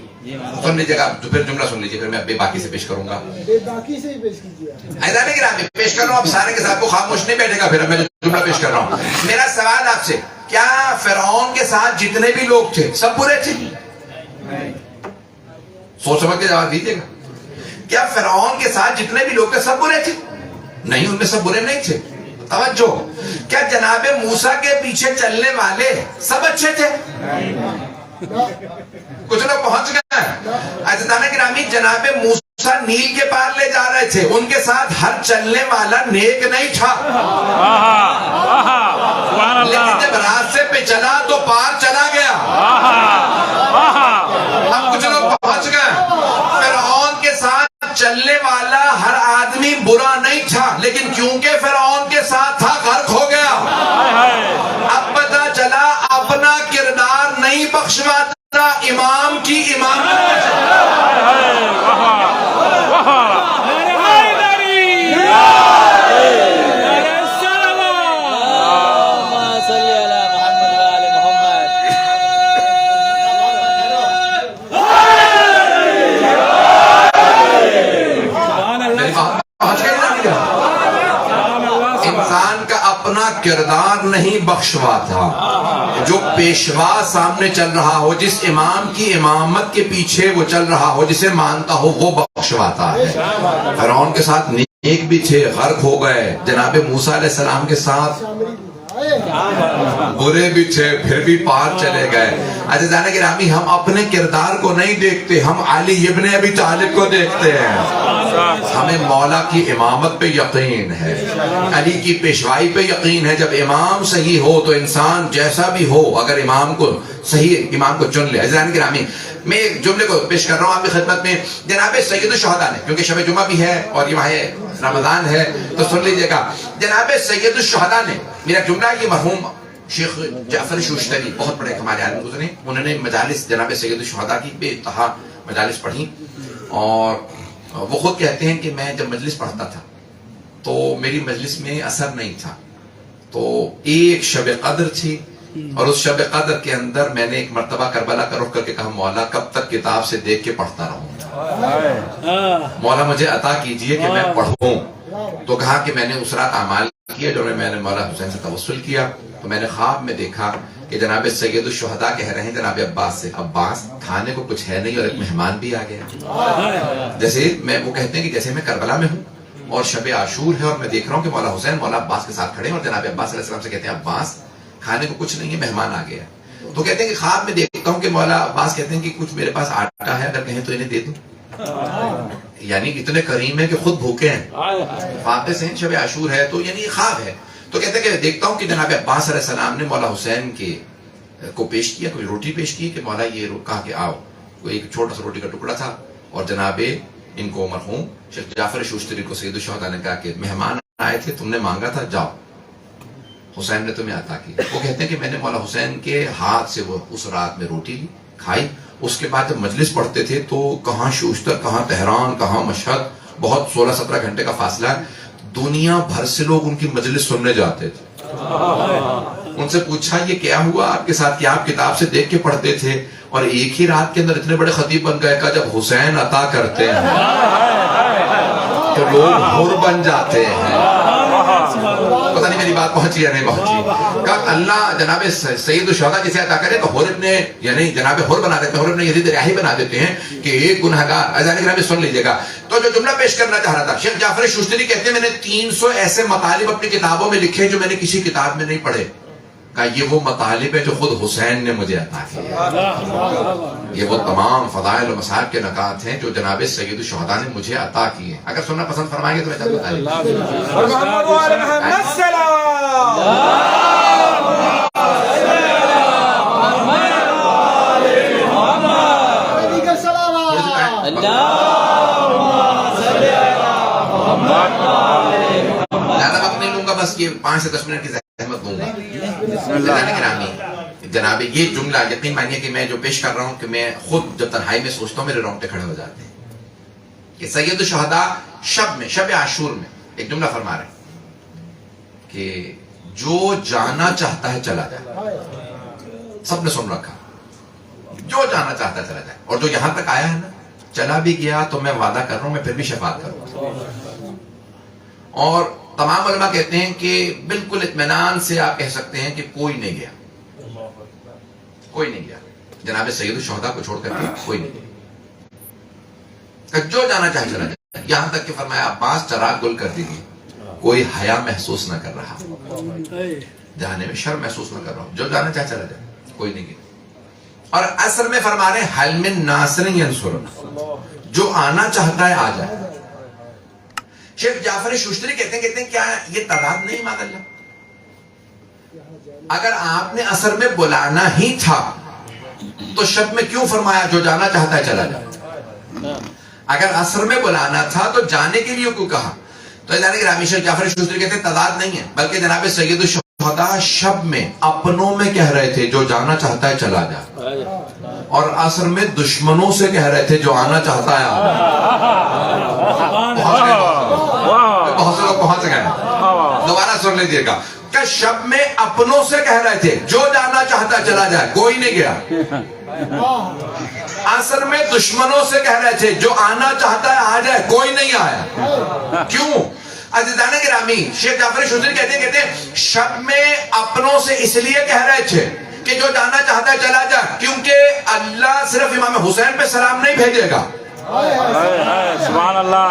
سن لیجیے گا، پھر جملہ سن لیجیے، پھر میں بے باکی سے پیش کروں گا. باقی سے ہی پیش کیجیے. ایسا نہیں کہ میں پیش کر رہا ہوں اب سارے کے ساتھ کو خاموش نہیں بیٹھے گا. پھر میں جملہ پیش کر رہا ہوں. میرا سوال آپ سے، کیا فرعون کے ساتھ جتنے بھی لوگ تھے سب برے تھے؟ سوچ سمجھ کے جواب دیجیے گا. کیا فرعون کے ساتھ جتنے بھی لوگ تھے سب برے تھے؟ نہیں، ان میں سب برے نہیں تھے. توجہ. کیا جناب موسیٰ کے پیچھے چلنے والے سب اچھے تھے؟ کچھ لوگ پہنچ گئے. عزیزان گرامی، جناب موسیٰ نیل کے پار لے جا رہے تھے، ان کے ساتھ ہر چلنے والا نیک نہیں تھا، لیکن جب راستے پہ چلا تو پار چلا گیا. اب کچھ لوگ پہنچ گئے. فرعون کے ساتھ چلنے والا ہر آدمی برا نہیں تھا، لیکن کیونکہ فرعون کے ساتھ تھا غرق ہو گیا. اب پتا چلا اپنا کردار نہیں بخشواتا، امام کی امامت. انسان کا اپنا کردار نہیں بخشواتا. جو پیشوا سامنے چل رہا ہو، جس امام کی امامت کے پیچھے وہ چل رہا ہو، جسے مانتا ہو، وہ بخشواتا ہے. فرعون کے ساتھ نیک بھی تھے، غرق ہو گئے. جناب موسیٰ علیہ السلام کے ساتھ برے بھی تھے، پھر بھی پار چلے گئے. عزیزان گرامی، ہم اپنے کردار کو نہیں دیکھتے، ہم علی ابن ابی طالب کو دیکھتے ہیں. ہمیں مولا کی امامت پہ یقین ہے، علی کی پیشوائی پہ یقین ہے. جب امام صحیح ہو تو انسان جیسا بھی ہو، اگر امام کو صحیح امام کو چن لے. عزیزان گرامی، میں ایک جملے کو پیش کر رہا ہوں آپ کی خدمت میں. جناب سید الشہداء نے، کیونکہ شب جمعہ بھی ہے اور یہ ماہ رمضان ہے تو سن لیجئے گا. جناب سید الشہداء نے، میرا جملہ یہ مرحوم شیخ جعفر شوشتری بہت بڑے ہمارے عالم گزرے، انہوں نے مجالس جناب سید الشہداء کی بے انتہا مجالس پڑھی، اور وہ خود کہتے ہیں کہ میں جب مجلس پڑھتا تھا تو میری مجلس میں اثر نہیں تھا. تو ایک شب قدر تھی، اور اس شب قدر کے اندر میں نے ایک مرتبہ کربلا کا رخ کر کے کہا، مولا کب تک کتاب سے دیکھ کے پڑھتا رہوں، مولا مجھے عطا کیجئے کہ میں پڑھوں. تو کہا کہ میں نے اس رات اعمال کیا جو میں نے مولا حسین سے توسل کیا. تو میں نے خواب میں دیکھا کہ جناب سید الشہداء کہہ رہے ہیں جناب عباس سے، عباس کھانے کو کچھ ہے نہیں اور ایک مہمان بھی آ گیا. جیسے وہ کہتے ہیں کہ جیسے میں کربلا میں ہوں اور شب عاشور ہے، اور میں دیکھ رہا ہوں کہ مولا حسین مولا عباس کے ساتھ کھڑے ہیں، اور جناب عباس علیہ السلام سے کہتے ہیں عباس کھانے کو کچھ نہیں ہے، مہمان آ گیا. تو کہتے ہیں کہ خواب میں دیکھتا ہوں کہ مولا عباس کہتے ہیں کہ کچھ میرے پاس آٹا ہے، اگر کہیں تو انہیں دے دوں. یعنی اتنے کریم ہیں کہ خود بھوکے ہیں، واقع سے شب عاشور ہے، تو یعنی خواب ہے. تو کہتے ہیں کہ دیکھتا ہوں کہ جناب عباس علیہ السلام نے مولا حسین کو پیش کیا، کوئی روٹی پیش کی کہ مولا یہ کہا کہ آؤ. کوئی ایک چھوٹا سا روٹی کا ٹکڑا تھا، اور جناب ان کو مرحوم شیخ جعفر شوشتری کو سید الشہداء نے کہا کہ مہمان آئے تھے، تم نے مانگا تھا، جاؤ، حسین نے تمہیں عطا کی. وہ کہتے ہیں کہ میں نے مولا حسین کے ہاتھ سے وہ اس رات میں روٹی لی، کھائی. اس کے بعد جب مجلس پڑھتے تھے تو کہاں شوشتر، کہاں تہران، کہاں مشہد، بہت 16-17 گھنٹے کا فاصلہ ہے. دنیا بھر سے لوگ ان کی مجلس سننے جاتے تھے. ان سے پوچھا یہ کیا ہوا آپ کے ساتھ کہ آپ کتاب سے دیکھ کے پڑھتے تھے اور ایک ہی رات کے اندر اتنے بڑے خطیب بن گئے؟ کا جب حسین عطا کرتے ہیں تو لوگ حر بن جاتے ہیں. پتہ نہیں میری بات پہنچی یا نہیں پہنچی. کہ اللہ جناب سید الشہداء جسے عطا کرے تو حر ابن، یعنی جناب حر بنا دیتے ہیں، حر ابن یزید ریاحی بنا دیتے ہیں کہ ایک گنہگار. عزیزان گرامی سن لیجئے گا. تو جو جملہ پیش کرنا چاہ رہا تھا، شیخ جعفر شوشتری کہتے ہیں میں نے 300 ایسے مطالب اپنی کتابوں میں لکھے جو میں نے کسی کتاب میں نہیں پڑھے. کہا یہ وہ مطالب ہے جو خود حسین نے مجھے عطا کیے. یہ وہ تمام فضائل و مصائب کے نکات ہیں جو جناب سید الشہداء نے مجھے عطا کیے. اگر سننا پسند فرمائیں گے تو میں چل بتائیے. زیادہ وقت نہیں لوں گا، بس یہ 5 سے 10 منٹ کی زحمت دوں گا. جناب یہ جملہ یقین مانیے کہ میں جو پیش کر رہا ہوں کہ میں خود جب تنہائی میں سوچتا ہوں میرے رونگٹے کھڑے ہو جاتے ہیں کہ سید الشہداء شب عاشور میں ایک جملہ فرما رہے ہیں کہ جو جانا چاہتا ہے چلا جائے. سب نے سن رکھا, جو جانا چاہتا ہے چلا جائے. اور جو یہاں تک آیا ہے نا, چلا بھی گیا تو میں وعدہ کر رہا ہوں میں پھر بھی شفاعت کروں گا. اور تمام علماء کہتے ہیں کہ بالکل اطمینان سے آپ کہہ سکتے ہیں کہ کوئی نہیں گیا, کوئی نہیں گیا جناب سید الشہداء کو چھوڑ کر کے, کوئی نہیں گیا. جو جانا چاہے چلا جائے. یہاں تک کہ فرمایا عباس چراغ گل کر دیجیے, کوئی حیا محسوس نہ کر رہا, جانے میں شرم محسوس نہ کر رہا ہوں. جو جانا چاہے چلا جائے, کوئی نہیں گیا. اور اصل میں فرما رہے ہیں حل من ناصر ینصرنا, جو آنا چاہتا ہے آ جائے. شیخ جعفر ششتری کہتے ہیں کیا یہ تعداد نہیں مان اللہ؟ اگر آپ نے اثر میں بلانا ہی تھا تو شب میں کیوں فرمایا جو جانا چاہتا ہے چلا جائے؟ اگر اثر میں بلانا تھا تو جانے کے لیے کیوں کہا؟ تو گرامی شیخ جعفر ششتری کہتے ہیں تعداد نہیں ہے, بلکہ جناب سید الشہداء شب میں اپنوں میں کہہ رہے تھے جو جانا چاہتا ہے چلا جائے, اور عصر میں دشمنوں سے کہہ رہے تھے جو آنا چاہتا ہے بہت سے لوگ پہنچ گئے. دوبارہ سن لیجیے گا کہ شب میں اپنوں سے کہہ رہے تھے جو جانا چاہتا ہے چلا جائے, کوئی نہیں گیا. عصر میں دشمنوں سے کہہ رہے تھے جو آنا چاہتا ہے آ جائے, کوئی نہیں آیا. کیوں؟ عزیزان گرامی شیخ جعفر ششتری کہتے ہیں شب میں اپنوں سے اس لیے کہہ رہے تھے کہ جو جانا چاہتا ہے چلا جائے, کیونکہ اللہ صرف امام حسین پہ سلام نہیں بھیجے گا. سبحان اللہ.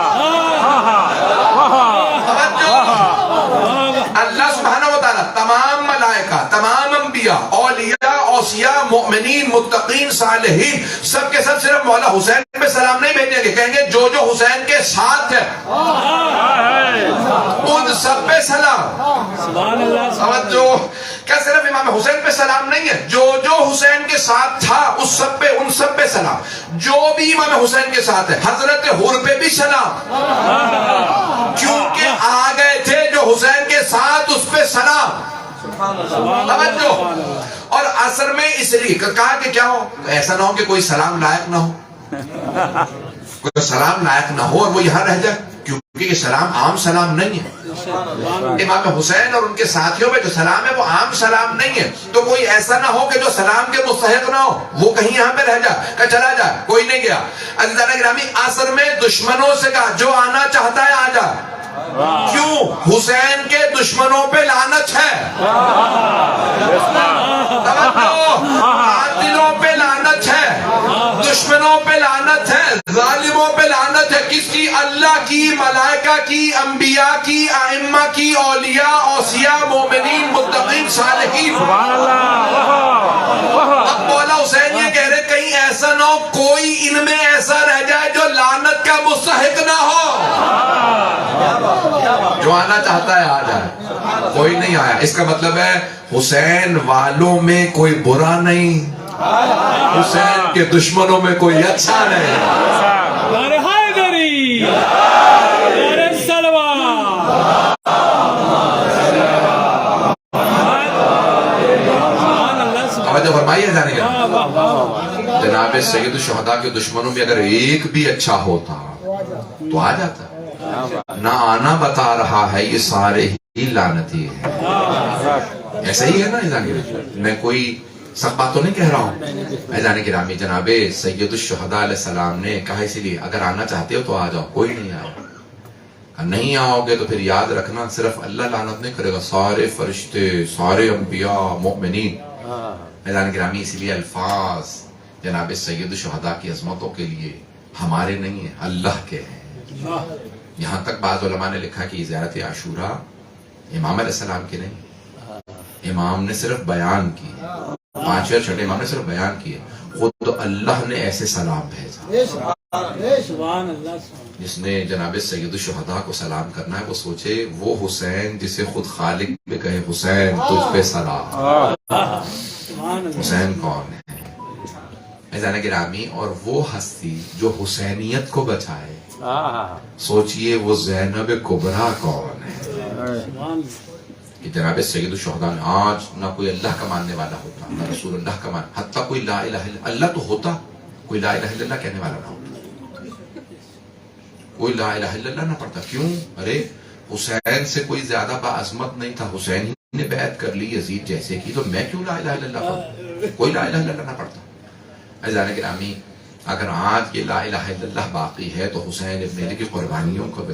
اللہ سبحانہ وتعالی تمام ملائکہ, تمام انبیاء, اولیاء, اوصیاء, مؤمنین, متقین, صالحین, سب کے سب صرف مولا حسین پہ سلام نہیں بھیجیں گے, کہیں گے جو جو حسین کے ساتھ ہے ان سب پہ سلام. سبحان اللہ. سمجھو کیا صرف امام حسین پہ سلام نہیں ہے, جو جو حسین کے ساتھ تھا اس سب پہ, ان سب پہ سلام. جو بھی امام حسین کے ساتھ ہے حضرت حر پہ بھی سلام, کیونکہ آ گئے تھے جو حسین کے ساتھ اس پہ سلام. سمجھو. اور عصر میں اس لیے کہا کہ کیا ہو, ایسا نہ ہو کہ کوئی سلام لائق نہ ہو, کوئی سلام لائق نہ ہو اور وہ یہاں رہ جائے, کیونکہ یہ سلام عام سلام نہیں ہے. امام حسین اور ان کے ساتھیوں میں جو سلام ہے وہ عام سلام نہیں ہے, تو کوئی ایسا نہ ہو کہ جو سلام کے مستحق نہ ہو وہ کہیں یہاں پہ رہ جائے کہ چلا جائے, کوئی نہیں گیا. عزیزان گرامی عصر میں دشمنوں سے کہا جو آنا چاہتا ہے آ جائے. کیوں؟ حسین کے دشمنوں پہ لعنت ہے. قاتلوں پہ لعنت ہے, دشمنوں پہ لعنت ہے, ظالموں پہ لعنت ہے. کس کی؟ اللہ کی, ملائکہ کی, انبیاء کی, ائمہ کی, اولیاء, اوصیاء, مومنین, متقین, صالحین. اب مولا حسین یہ کہہ رہے کہیں ایسا نہ ہو کوئی ان میں ایسا رہ جائے جو لعنت کا مستحق نہ ہو. جو آنا چاہتا ہے آ جائے, کوئی نہیں آیا. اس کا مطلب ہے حسین والوں میں کوئی برا نہیں, حسین کے دشمنوں میں کوئی اچھا نہیں. حیدری سلوہ. توجہ فرمائیے جانے گا جناب سید الشہداء کے دشمنوں میں اگر ایک بھی اچھا ہوتا تو آ جاتا. نہ آنا بتا رہا ہے یہ سارے ہی لعنتی ہیں. ایسا ہی ہے نا. میں کوئی سخت بات تو نہیں کہہ رہا ہوں. ایزان گرامی جناب سید الشہداء علیہ السلام نے کہا اسی لیے اگر آنا چاہتے ہو تو آ جاؤ, کوئی نہیں آیا. نہیں آؤ گے تو پھر یاد رکھنا صرف اللہ لعنت نہیں کرے گا, سارے فرشتے, سارے انبیاء, مؤمنین. ایزان گرامی اسی لیے الفاظ جناب سید الشہداء کی عظمتوں کے لیے ہمارے نہیں ہیں, اللہ کے ہیں. یہاں تک بعض علماء نے لکھا کہ زیارت عاشوراء امام علیہ السلام کی نہیں, امام نے صرف بیان کی, 5 یا 6 امام نے صرف بیان کیے, خود تو اللہ نے ایسے سلام بھیجا. جس نے جناب سید الشہداء کو سلام کرنا ہے وہ سوچے وہ حسین جسے خود خالق پہ کہے حسین تجھ پہ سلام, حسین کون ہے ایزان گرامی. اور وہ ہستی جو حسینیت کو بچائے, سوچئے وہ زینب کبریٰ کون ہے. کہ جناب سید الشہداء نے آج نہ کوئی اللہ کا ماننے والا ہوتا, نہ رسول اللہ کا ماننے, حتیٰ کوئی لا الہ الا اللہ تو ہوتا, کوئی لا الہ الا اللہ کہنے والا نہ ہوتا, کوئی لا الہ الا اللہ نہ پڑھتا. کیوں؟ ارے حسین سے کوئی زیادہ باعظمت نہیں تھا، حسین ہی نے بیعت کر لی یزید جیسے کی، تو میں کیوں لا الہ الا اللہ پڑھوں؟ کوئی لا الہ الا اللہ نہ پڑھتا۔ عزیزان گرامی، اگر آج یہ لا الہ الا اللہ باقی ہے تو حسین ابن علی کی قربانیوں کو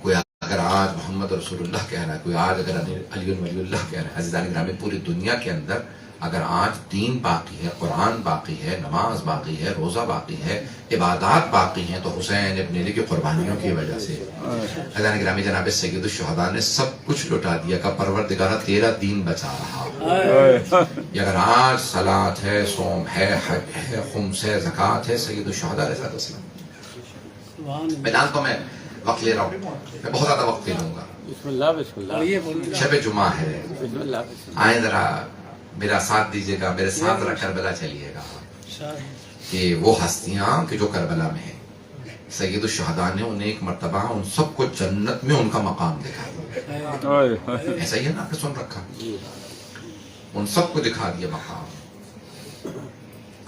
کوئی اگر آج محمد رسول اللہ کہہ رہا ہے، کوئی آج اگر علی ولی اللہ کہہ رہا ہے، عزیزان گرامی پوری دنیا کے اندر اگر آج دین باقی ہے، قرآن باقی ہے، نماز باقی ہے، روزہ باقی ہے، عبادات باقی ہیں، تو حسین ابن علی کی قربانیوں کی وجہ سے۔ عزیزان گرامی، جناب سید الشہداء نے سب کچھ لٹا دیا کہ پروردگارہ تیرا دین بچا رہا۔ یہ اگر آج صلاۃ ہے، صوم ہے، حج ہے، خمس ہے، زکوٰۃ ہے، سید الشہداء علیہ السلام۔ میں جانتا ہوں میں وقت لے رہا ہوں، میں بہت زیادہ وقت لے لوں گا۔ بسم اللہ بسم اللہ شب جمعہ ہے، بسم اللہ آئیں ذرا میرا ساتھ دیجیے گا، میرے ساتھ ذرا کربلا چلیے گا، کہ وہ ہستیاں کہ جو کربلا میں ہیں، سید الشہداء نے انہیں ایک مرتبہ ان سب کو جنت میں ان کا مقام دکھا دیا۔ ایسا ہی ہے نا، آپ نے سن رکھا، ان سب کو دکھا دیا مقام۔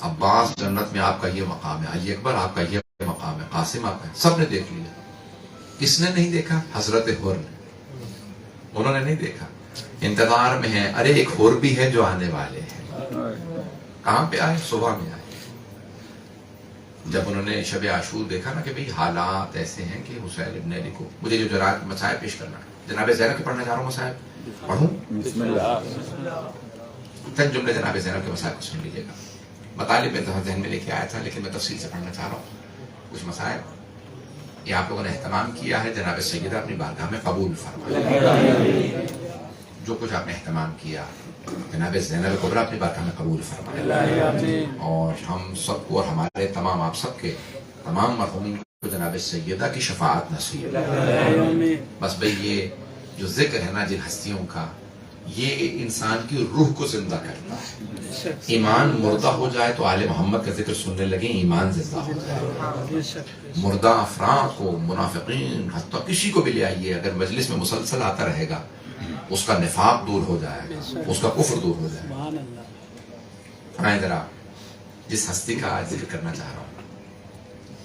عباس جنت میں آپ کا یہ مقام ہے، علی اکبر آپ کا یہ مقام ہے، قاسم آپ کا ہے، سب نے دیکھ لیا۔ کس نے نہیں دیکھا؟ حضرت حر نے، انہوں نے نہیں دیکھا، انتظار میں ہیں، ارے ایک حر بھی ہے جو آنے والے ہیں۔ کہاں پہ آئے؟ صبح میں آئے۔ جب انہوں نے شب عاشور دیکھا نا کہ بھئی حالات ایسے ہیں کہ حسین ابن علی کو، مجھے جو مسائل پیش کرنا ہے، جناب زینب کے پڑھنا چاہ رہا ہوں مسائل، پڑھوں؟ بسم اللہ چند جملے جناب زینب کے مسائل کو سن لیجیے گا۔ مطالب میں ذہن میں لے کے آیا تھا، لیکن میں تفصیل سے پڑھنا چاہ رہا ہوں کچھ مسائل۔ یہ آپ لوگوں نے اہتمام کیا ہے، جناب سیدہ اپنی بارگاہ میں قبول فرمائے۔ جو کچھ آپ نے اہتمام کیا، جناب زینب کبریٰ اپنی بارگاہ میں قبول فرمائے، اور ہم سب کو اور ہمارے تمام آپ سب کے تمام مرحومین کو جناب سیدہ کی شفاعت نصیب۔ بس بھئی یہ جو ذکر ہے نا جن ہستیوں کا، یہ انسان کی روح کو زندہ کرتا ہے۔ ایمان مردہ ہو جائے تو آل محمد کا ذکر سننے لگے، ایمان زندہ ہو جائے۔ مردہ افراد کو، منافقین، حتیٰ کسی کو بھی لے آئیے، اگر مجلس میں مسلسل آتا رہے گا، اس کا نفاق دور ہو جائے گا، اس کا کفر دور ہو جائے گا۔ فرمائیں ذرا جس ہستی کا آج ذکر کرنا چاہ رہا ہوں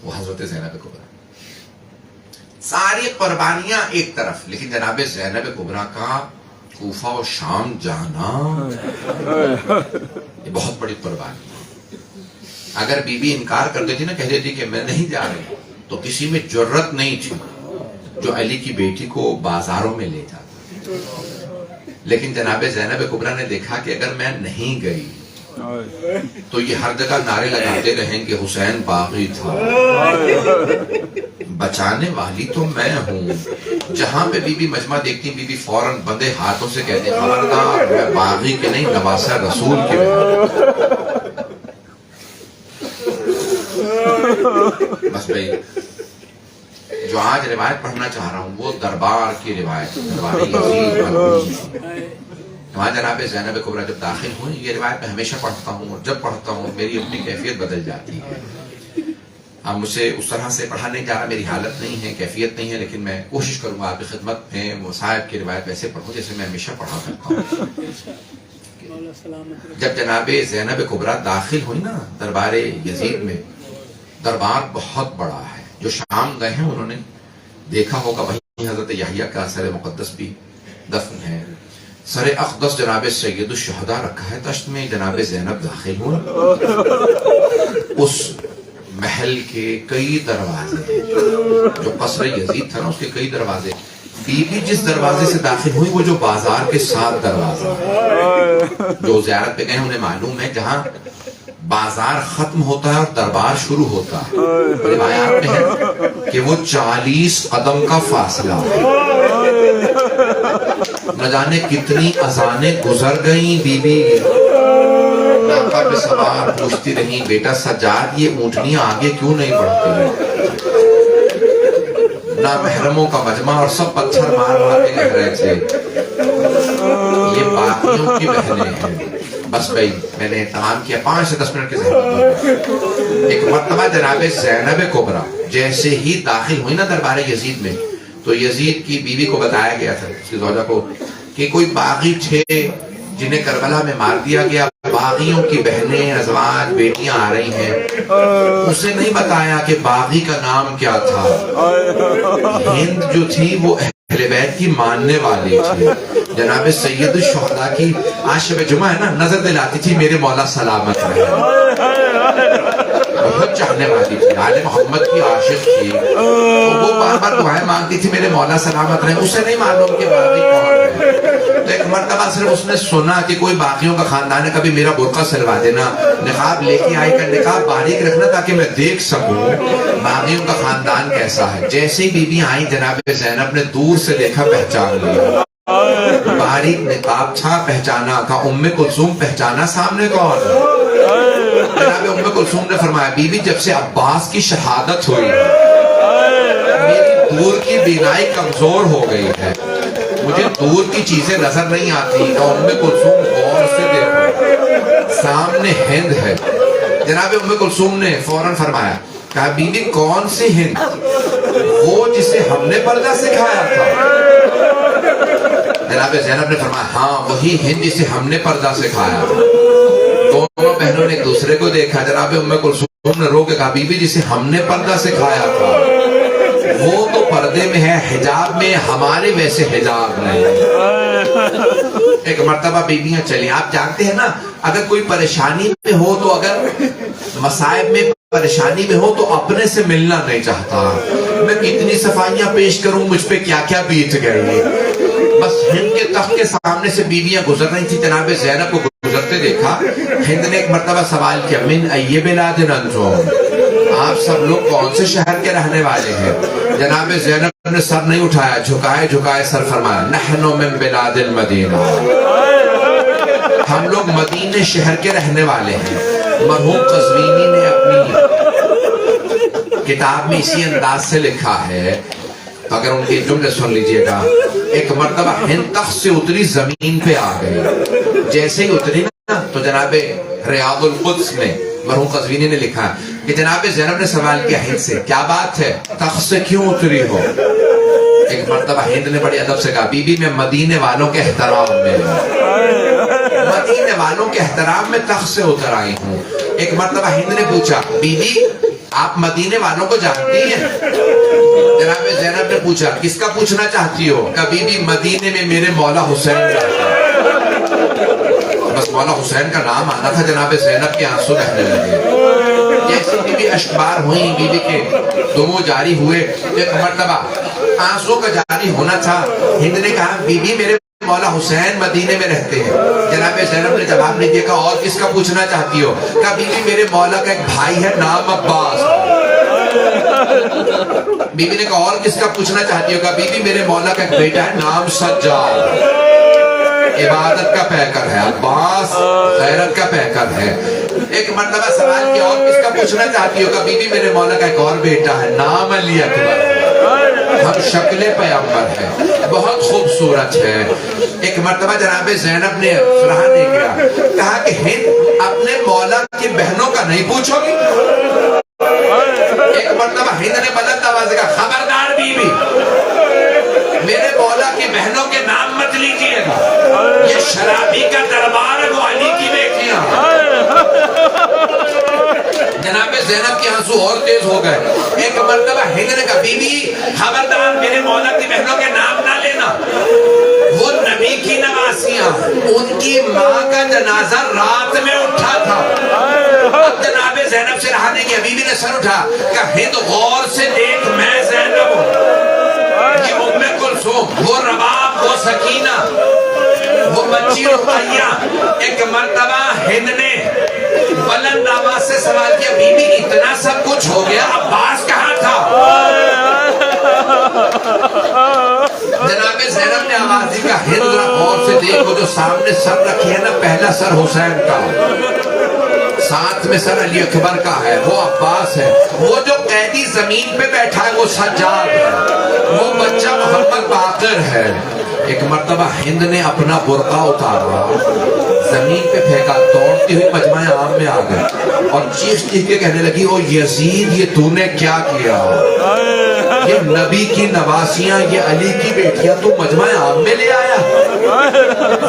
وہ حضرت زینب کبریٰ۔ ساری قربانیاں ایک طرف، لیکن جناب زینب کبریٰ کا کوفہ و شام جانا یہ بہت بڑی قربانی ہے۔ اگر بی بی انکار کر دیتی نا، کہہ دیتی کہ میں نہیں جا رہی، تو کسی میں جرت نہیں تھی جو علی کی بیٹی کو بازاروں میں لے جاتا۔ لیکن جناب زینب کبریٰ نے دیکھا کہ اگر میں نہیں گئی تو یہ ہر جگہ نعرے لگاتے رہیں کہ حسین باغی تھا، بچانے والی تو میں ہوں۔ جہاں پہ بی بی مجمع دیکھتی بی بی فوراً بندے ہاتھوں سے کہتے ہیں خبردار، میں باغی کے نہیں، نواسہ رسول کے بہن۔ بس بھئی جو آج روایت پڑھنا چاہ رہا ہوں وہ دربار کی روایت، دربار یزید مرحوم۔ وہاں جناب زینب کبریٰ جب داخل ہوئی، یہ روایت میں ہمیشہ پڑھتا ہوں، اور جب پڑھتا ہوں میری اپنی کیفیت بدل جاتی ہے۔ اب مجھے اس طرح سے پڑھا نہیں جا رہا، میری حالت نہیں ہے، کیفیت نہیں ہے، لیکن میں کوشش کروں گا آپ کی خدمت میں مصائب کی روایت ویسے پڑھوں جیسے میں ہمیشہ پڑھا کرتا ہوں۔ جب جناب زینب کبریٰ داخل ہوئی نا دربار یزید میں، دربار بہت بڑا ہے۔ جو شام گئے ہیں انہوں نے دیکھا ہوگا، وہیں حضرت یحییٰ کا سر مقدس بھی دفن ہے۔ سر اقدس جناب سید الشہداء رکھا ہے تشت میں، جناب زینب داخل ہوئی۔ اس محل کے کئی دروازے ہیں، جو قصر یزید تھا نا اس کے کئی دروازے، بی بی جس دروازے سے داخل ہوئی وہ جو بازار کے 7 دروازے ہیں، جو زیارت پہ گئے انہیں معلوم ہے جہاں بازار ختم ہوتا ہے اور دربار شروع ہوتا ہے، روایات میں ہے کہ وہ 40 قدم کا فاصلہ ہے۔ نہ جانے کتنی اذانیں گزر گئیں، بی بی ناقہ پہ سوار پوچھتی رہی بیٹا سجاد یہ اونٹنیاں آگے کیوں نہیں بڑھتی ہیں؟ نامحرموں کا مجمع اور سب پتھر مار مار کے کہہ رہے تھے یہ باقیوں کی بہنیں ہیں۔ بس بھائی میں نے اہتمام کیا 5 سے 10 منٹ کے ذہن۔ ایک مرتبہ جناب زینب کبریٰ جیسے ہی داخل ہوئی نا دربار یزید میں، تو یزید کی بیوی کو بتایا گیا تھا، اس کی زوجہ کو، کہ کوئی باغی تھے جنہیں کربلا میں مار دیا گیا، باغیوں کی بہنیں، ازواج، بیٹیاں آ رہی ہیں، اسے نہیں بتایا کہ باغی کا نام کیا تھا۔ ہند جو تھی وہ اہل بیت کی ماننے والی تھی، جناب سید الشہداء کی آج شب جمعہ ہے نا، نظر دلاتی تھی میرے مولا سلامت رہے، بہت چاہنے والی تھی، آل محمد کی عاشق تھی، وہ بار بار دعائیں مانگتی تھی میرے مولا سلامت رہے، اسے نہیں معلوم کہ باغی کون ہے۔ تو ایک مرتبہ صرف اس نے سنا کہ کوئی باغیوں کا خاندان ہے، کبھی میرا برقع سلوا دینا، نقاب لے کے آئی کا نقاب باریک رکھنا تاکہ میں دیکھ سکوں باغیوں کا خاندان کیسا ہے۔ جیسے ہی بی بی آئیں، جناب زینب نے دور سے دیکھا، پہچان لیا، باریک نقاب تھا، پہچانا، کہا ام کلثوم پہچانا سامنے کون؟ جناب ام کلثوم نے فرمایا بی بی جب سے عباس کی شہادت ہوئی میری دور کی بینائی کمزور ہو گئی ہے، مجھے دور کی چیزیں نظر نہیں آتی، کہ ام کلثوم غور سے دیکھو سامنے ہند ہے۔ جناب ام کلثوم نے فوراً فرمایا، کہا بی بی کون سی ہند؟ وہ جسے ہم نے پردہ سکھایا تھا۔ جناب زینب نے فرمایا ہاں وہی ہند جسے ہم نے پردہ سکھایا۔ دونوں بہنوں نے ایک دوسرے کو دیکھا، جناب ام کلثوم نے رو کے کہا بی بی جسے ہم نے پردہ سکھایا تھا وہ تو پردے میں ہے، حجاب میں، ہمارے ویسے حجاب نہیں۔ ایک مرتبہ بیویاں چلیں، آپ جانتے ہیں نا اگر کوئی پریشانی میں ہو تو، اگر مصائب میں پریشانی میں ہو تو اپنے سے ملنا نہیں چاہتا، میں کتنی صفائیاں پیش کروں، مجھ پہ کیا کیا بیت گئی۔ بس ہند کے تخت کے سامنے سے بیویاں گزر رہی تھی، جناب زینب کو گزرتے دیکھا، ہند نے ایک مرتبہ سوال کیا من ای بلاد انتم، آپ سب لوگ کون سے شہر کے رہنے والے ہیں؟ جناب زینب نے سر نہیں اٹھایا، جھکائے جھکائے سر فرمایا نحن من بلاد المدینہ، ہم لوگ مدینے شہر کے رہنے والے ہیں۔ مرحوم قزوینی نے اپنی کتاب میں اسی انداز سے لکھا ہے، اگر ان کے جملے سن لیجئے گا، ایک مرتبہ ہند تخت سے اتری زمین پہ آ گئی، جیسے ہی اتری نا تو جناب ریاض القدس میں مرحوم قزوینی نے لکھا کہ جناب زینب نے سوال کیا ہند سے کیا بات ہے، تخت سے کیوں اتری ہو؟ ایک مرتبہ ہند نے بڑی ادب سے کہا بی بی میں مدینے والوں کے احترام میں، مدینے والوں کے احترام میں تخت سے اتر آئی ہوں۔ ایک مرتبہ ہند نے پوچھا بی بی آپ مدینے والوں کو جانتی ہیں؟ جناب زینب نے پوچھا کس کا پوچھنا چاہتی ہو؟ کہا بی بی مدینے میں میرے مولا حسین رہتے ہیں۔ بس مولا حسین کا نام آنا تھا، جناب زینب کے آنسو بہنے لگے، جیسے بی بی اشکبار ہوئی، بی بی کے دمو جاری ہوئے، ایک مرتبہ آنسو کا جاری ہونا تھا، ہند نے کہا بی بی میرے مولا حسین مدینے میں رہتے ہیں۔ جناب زینب نے جواب نہیں دیا، کہا اور کس کا پوچھنا چاہتی ہو؟ کہا بی بی میرے مولا کا ایک بھائی ہے نام عباس۔ بی بی نے کہا اور کس کا پوچھنا چاہتی ہو؟ کہا بی بی میرے مولا کا ایک بیٹا ہے نام سجاد، عبادت کا پیکر ہے، عباس غیرت کا پیکر ہے۔ ایک مرتبہ سوال کیا اور کس کا پوچھنا چاہتی ہو؟ کہا بی بی میرے مولا کا ایک اور بیٹا ہے نام علی اکبر، ہم شکل پیغمبر ہے، بہت خوبصورت ہے۔ ایک مرتبہ جناب زینب نے سراہا نہیں کیا، کہا کہ ہند اپنے مولا کی بہنوں کا نہیں پوچھو گی؟ ایک مرتبہ ہند نے بلند آواز کہا خبردار بی بی میرے مولا کی بہنوں کے نام مت لیجیے گا، یہ شرابی کا دربار ہے، وہ علی کی بیٹیاں۔ جناب زینب کے آنسو اور تیز ہو گئے۔ ایک مرتبہ ہند نے کہا بی بی خبردار میرے مولا کی بہنوں کے نام نہ لینا، وہ نبی کی نواسیاں، ان کی ماں کا جنازہ رات میں اٹھا تھا۔ اب جناب زینب سے رہا نہیں کیا، بی بی نے سر اٹھا، کہا ہند غور سے دیکھ میں زینب ہوں، یہ ام کلثوم، وہ رباب، وہ سکینہ، وہ بچی رقیہ۔ ایک مرتبہ ہند نے بلند آواز سے سوال کیا بی بی اتنا سب کچھ ہو گیا، عباس کہاں تھا؟ جناب زینب نے آواز دی کہ ہند ذرا غور سے دیکھو، جو سامنے سر رکھی ہے نا، پہلا سر حسین کا، ساتھ میں سر علی اکبر کا ہے، وہ عباس ہے، وہ جو قیدی زمین پہ بیٹھا ہے وہ سجاد ہے، وہ بچہ محمد باقر ہے۔ ایک مرتبہ ہند نے اپنا برقع اتارا، زمین پہ پھینکا، دوڑتی ہوئی مجمع عام میں آ گئی اور چیخ چیخ کے کہنے لگی او یزید یہ تو نے کیا کیا؟ یہ نبی کی نواسیاں، یہ علی کی بیٹیاں تو مجمع عام میں لے آیا؟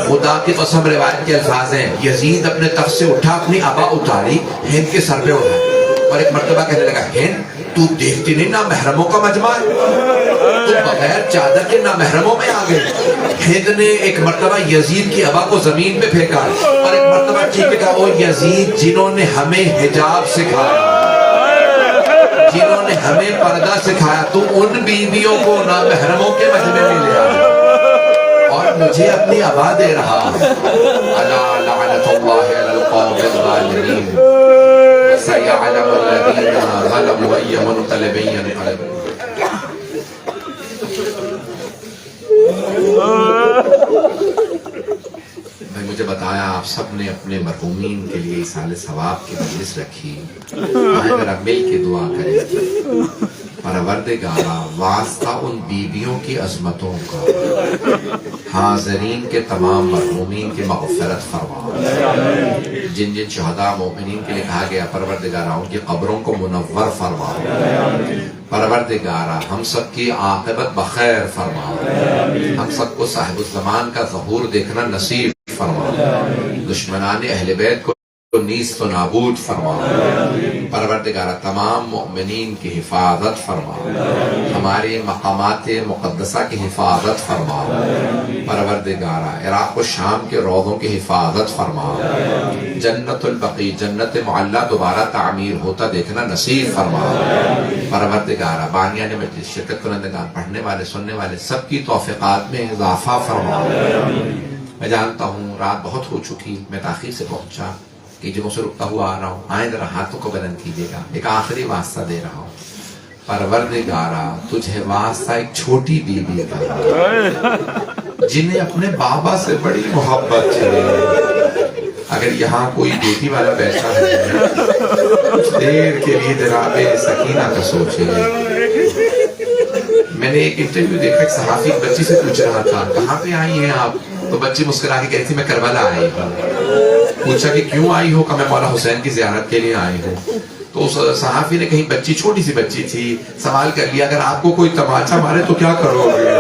خدا کی قسم روایت کے الفاظ ہیں، یزید اپنے تخت سے اٹھا، اپنی ابا اتاری، ہند کے سر پہ اٹھا اور ایک مرتبہ کہنے لگا، ہند تو دیکھتی نہیں نا محرموں کا مجمع ہے، تو بغیر چادر کے نا محرموں میں آ گئے۔ ہند نے ایک مرتبہ یزید کی ابا کو زمین پہ پھینکا اور ایک مرتبہ ٹھیک کہا، او یزید جنہوں نے ہمیں حجاب سکھایا، جنہوں نے ہمیں پردہ سکھایا، تو ان بیویوں کو نا محرموں کے مجمع میں لے آیا اور مجھے اپنی ابا دے رہا۔ الا لعنت اللہ علی القوم الظالمین سیعلم الذین ظلموا ای منقلب ینقلبون۔ بھائی مجھے بتایا آپ سب نے اپنے مرحومین کے لیے ایصال ثواب کی مجلس رکھی، آئے ذرا مل کے دعا کریں۔ پروردگارا واسطہ ان بیویوں کی عظمتوں کا، حاضرین کے تمام مرحومین کی مغفرت فرما، جن جن شہداء مومنین کے لیے کہا گیا پروردگارا ان کی قبروں کو منور فرما، پروردگارا ہم سب کی عاقبت بخیر فرما، ہم سب کو صاحب الزمان کا ظہور دیکھنا نصیب فرما، دشمنان اہل بیت کو نیست و نابود فرما، پروردگارہ تمام مؤمنین کی حفاظت فرما، ہمارے مقامات مقدسہ کی حفاظت فرما، پروردگارہ عراق و شام کے روضوں کی حفاظت فرما، جنت البقیع جنت معلیٰ دوبارہ تعمیر ہوتا دیکھنا نصیب فرما، پروردگارہ بانیان مجلس شرکت کنندگان پڑھنے والے سننے والے سب کی توفیقات میں اضافہ فرما۔ میں جانتا ہوں رات بہت ہو چکی، میں تاخیر سے پہنچا، کئی جگہوں سے رکتا ہوا آ رہا ہوں، آئیں ذرا ہاتھوں کو بلند کیجیے گا، ایک آخری واسطہ دے رہا ہوں۔ پروردگارہ تجھے واسطہ ایک چھوٹی بیوی کا جنہیں اپنے بابا سے بڑی محبت ہے، اگر یہاں کوئی بیٹی والا بیٹھا ہے کچھ دیر کے لیے جناب سکینہ کا سوچے۔ میں نے ایک انٹرویو دیکھا، ایک صحافی بچی سے پوچھ رہا تھا کہاں پہ آئی ہیں آپ، تو بچی مسکرا کے کہتی تھی میں کربلا آئی ہوں۔ پوچھا کہ کیوں آئی ہو، کہ میں مولا حسین کی زیارت کے لیے آئی ہوں۔ تو اس صحافی نے کہیں بچی چھوٹی سی بچی تھی، سوال کر لیا اگر آپ کو کوئی تماچا مارے تو کیا کرو گے؟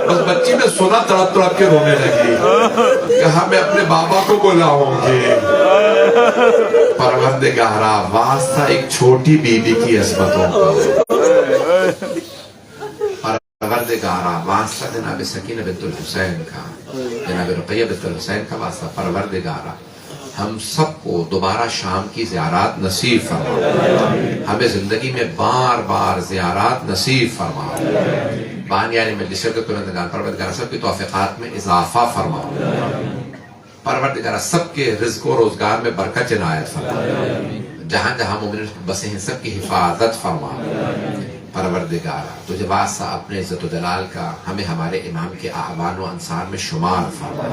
بس بچی نے سنا تڑپ تڑپ کے رونے لگی، کہا میں اپنے بابا کو بلاؤں گی۔ پروردگارہ واسطہ ایک چھوٹی بیوی کی عظمتوں کا، پروردگارہ واسطہ جناب سکینہ بنت الحسین کا، جناب رقیہ بنت الحسین کا واسطہ، پروردگارہ ہم سب کو دوبارہ شام کی زیارات نصیب فرما، ہمیں زندگی میں بار بار زیارات نصیب فرما، بانیان مجلس شرکت کنندگان پروردگارہ سب کی توفیقات میں اضافہ فرما، پروردگارہ سب کے رزق و روزگار میں برکت عنایت فرما، جہاں جہاں مومنین بسے ہیں سب کی حفاظت فرما، پروردگارہ تجھے واسطہ اپنے عزت و جلال کا ہمیں ہمارے امام کے اعوان و انصار میں شمار فرما۔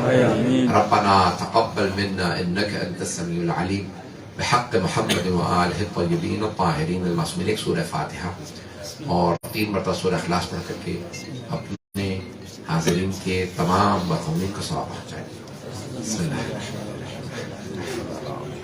ربنا تقبل منا انک انت السمیع العلیم بحق محمد و آلہ الطیبین الطاہرین المعصومین۔ ایک سورہ فاتحہ اور 3 مرتبہ سورہ اخلاص پڑھ کر کے اپنے حاضرین کے تمام مرحومین کو ثواب پہنچائیں۔ بسم اللہ الرحمن الرحیم۔